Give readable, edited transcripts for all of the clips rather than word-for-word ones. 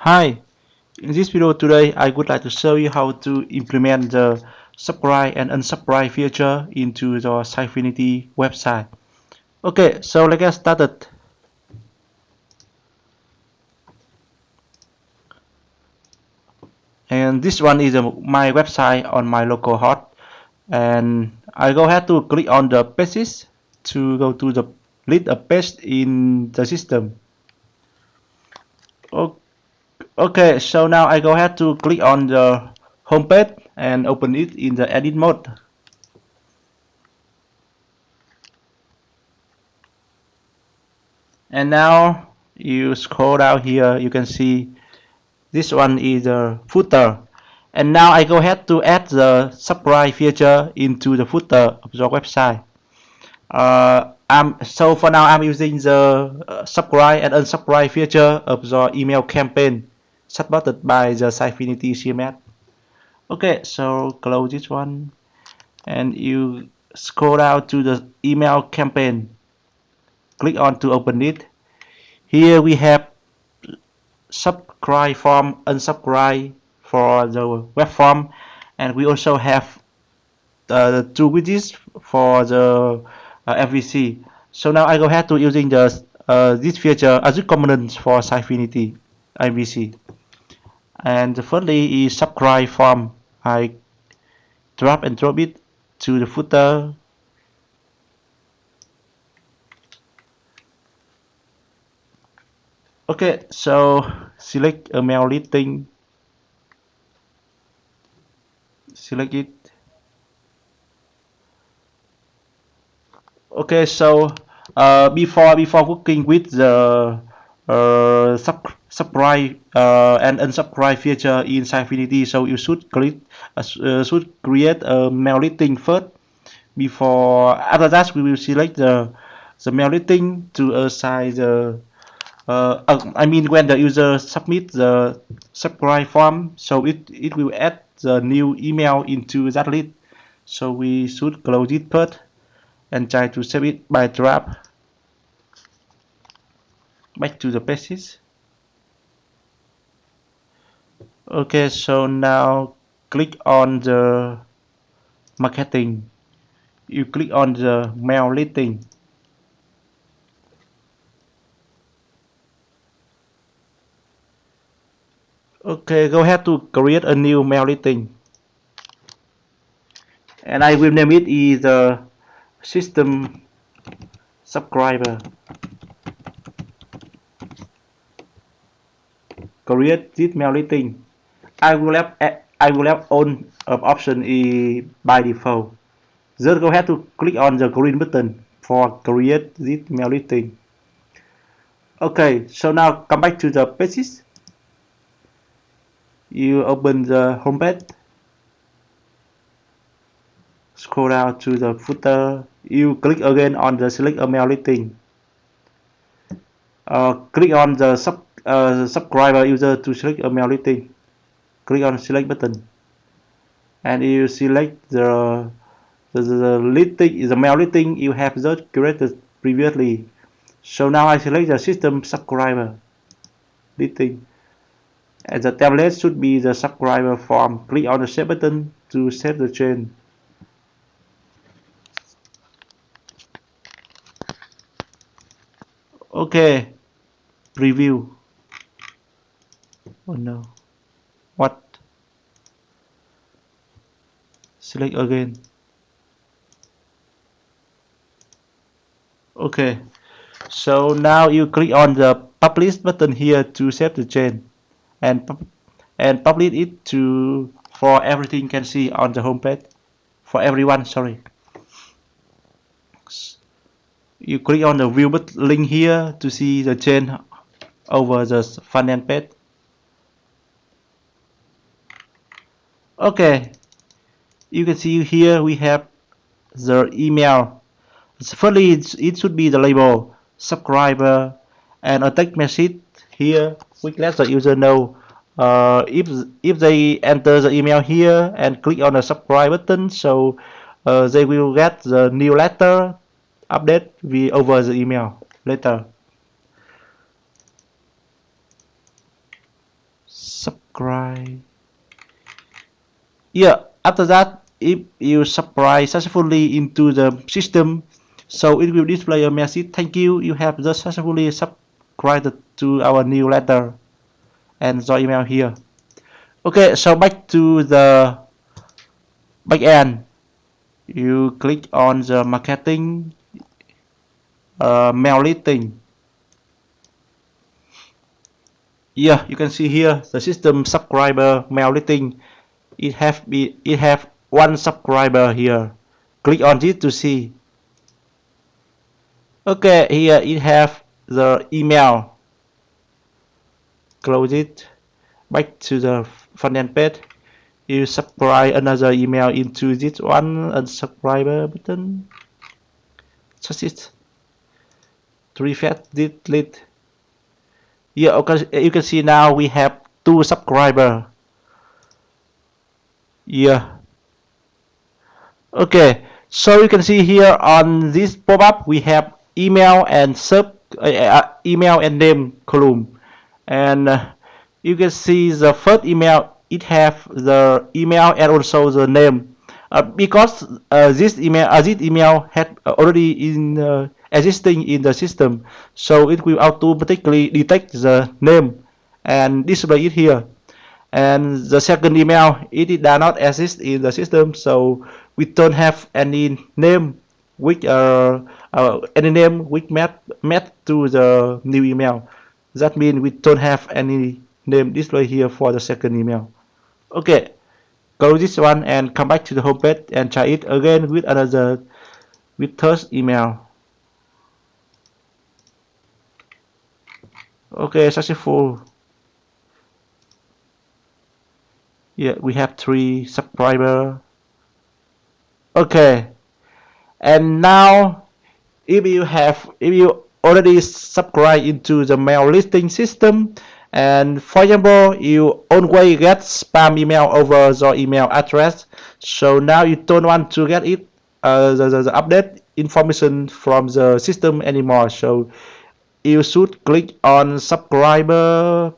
Hi, in this video today I would like to show you how to implement the subscribe and unsubscribe feature into your Sitefinity website. Okay, so let's get started. And this one is my website on my local host. And I go ahead to click on the pages to go to the lead a page in the system. Okay, so now I go ahead to click on the home page and open it in the edit mode. And now you scroll down here, you can see this one is the footer. And now I go ahead to add the subscribe feature into the footer of your website. So for now I'm using the subscribe and unsubscribe feature of your email campaign supported by the Sitefinity CMS. Okay, so close this one and you scroll down to the email campaign. Click on to open it. Here we have subscribe form, unsubscribe for the web form, and we also have the two widgets for the MVC. So now I go ahead to using the this feature as a component for Sitefinity MVC. And the firstly is subscribe form. I drop and drop it to the footer. Okay, so select a mail listing, select it. Okay, so before working with the subscribe and unsubscribe feature in Sitefinity, so you should should create a mail listing first. Before after that, we will select the mail listing to assign the I mean when the user submit the subscribe form, so it will add the new email into that list. So we should close it first and try to save it by drop back to the pages. Okay, so now click on the marketing. You click on the mail listing. Okay, go ahead to create a new mail listing. And I will name it is the system subscriber. Create this mail listing. I will have on option by default. Just go ahead to click on the green button for create this mail listing. Okay, so now come back to the pages. You open the home page, scroll down to the footer, you click again on the select a mail listing. Click on the subscriber user to select a mail listing. Click on select button and you select the listing, the mail listing you have just created previously. So now I select the system subscriber listing. And the template should be the subscriber form. Click on the save button to save the change. Okay, preview. Oh no, what? Select again. Okay, so now you click on the publish button here to save the change and publish it to for everything can see on the home page. For everyone, sorry. You click on the view link here to see the change over the front end page. Okay, you can see here we have the email. Firstly, it should be the label subscriber and a text message here which lets the user know if they enter the email here and click on the subscribe button, so they will get the new letter update over the email later. unsubscribe. Yeah, after that, if you subscribe successfully into the system, so it will display a message, thank you, you have just successfully subscribed to our newsletter, and your email here. Okay, so back to the backend. You click on the marketing mail listing. Yeah, you can see here the system subscriber mail listing. It have one subscriber here. Click on this to see. Okay, here it have the email. Close it. Back to the front end page. You subscribe another email into this one unsubscriber button. Just it. Refresh, delete. Yeah, okay, you can see now we have 2 subscriber. Yeah. Okay, so you can see here on this pop-up we have email and email and name column, and you can see the first email, it have the email and also the name, because this email had already in existing in the system, so it will automatically detect the name and display it here. And the second email, it does not exist in the system, so we don't have any name which map to the new email. That means we don't have any name displayed here for the second email. Okay, close this one and come back to the home page and try it again with third email. Okay, successful. Yeah, we have 3 subscribers. Okay, and now if you already subscribe into the mail listing system, and for example you always get spam email over your email address, so now you don't want to get it the update information from the system anymore, so you should click on unsubscriber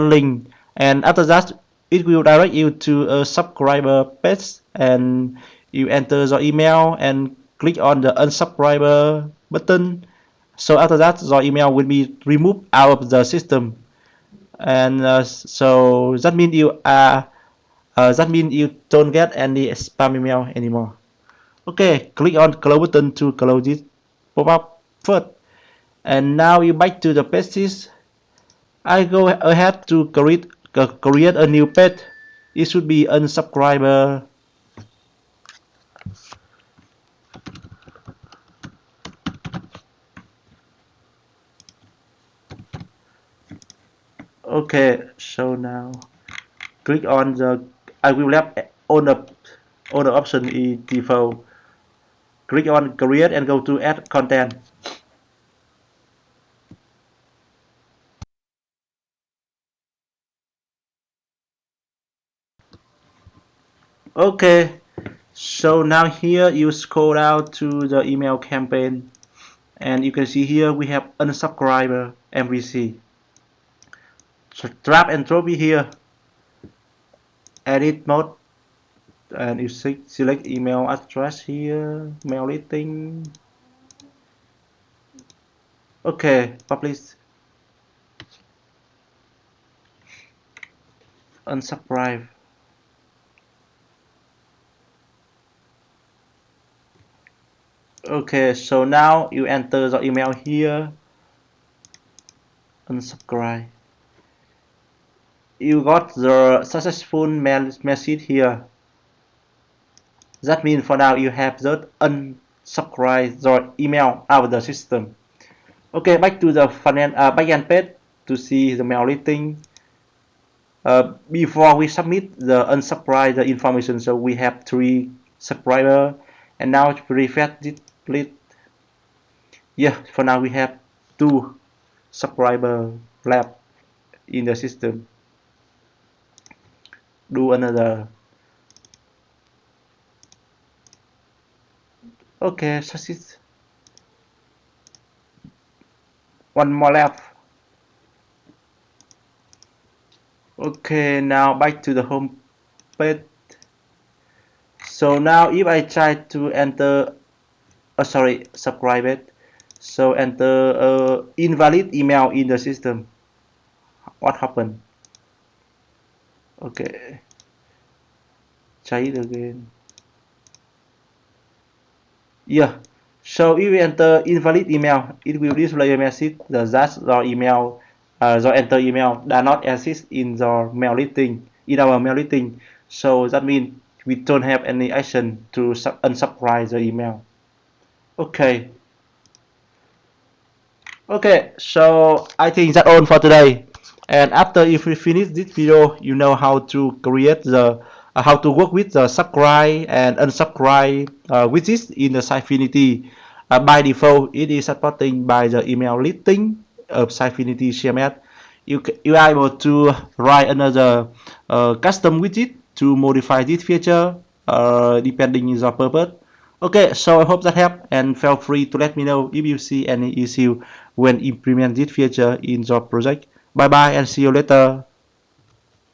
link, and after that it will direct you to a subscriber page, and you enter your email and click on the unsubscriber button. So after that your email will be removed out of the system, and so that means you don't get any spam email anymore. Okay, click on close button to close this pop-up first, and now you back to the pages. I go ahead to create a new page. It should be unsubscriber. Okay, so now click on the. I will have on the option is default. Click on create and go to add content. Okay, so now here you scroll down to the email campaign, and you can see here we have unsubscriber MVC. So drag and drop it here. Edit mode, and you select email address here, mail listing. Okay, publish, unsubscribe. Okay, so now you enter the email here, unsubscribe. You got the successful mail message here. That means for now you have just unsubscribe your email out of the system. Okay, back to the backend page to see the mail listing. Before we submit the unsubscribe the information, so we have 3 subscriber, and now to refresh this split. Yeah, for now we have 2 subscriber left in the system. Do another. Okay, success. One more left. Okay, now back to the home page. So now if I try to enter, sorry, subscribe it. So enter invalid email in the system. What happened? Okay, try it again. Yeah. So if we enter invalid email, it will display a message that your email, your enter email does not exist in your mail listing, in our mail listing. So that means we don't have any action to unsubscribe the email. Okay. Okay, so I think that's all for today. And after if we finish this video, you know how to create the how to work with the subscribe and unsubscribe widgets in the Sitefinity. By default, it is supported by the email listing of Sitefinity CMS. You are able to write another custom widget to modify this feature depending on your purpose. Okay, so I hope that helped, and feel free to let me know if you see any issue when implement this feature in your project. Bye bye and see you later.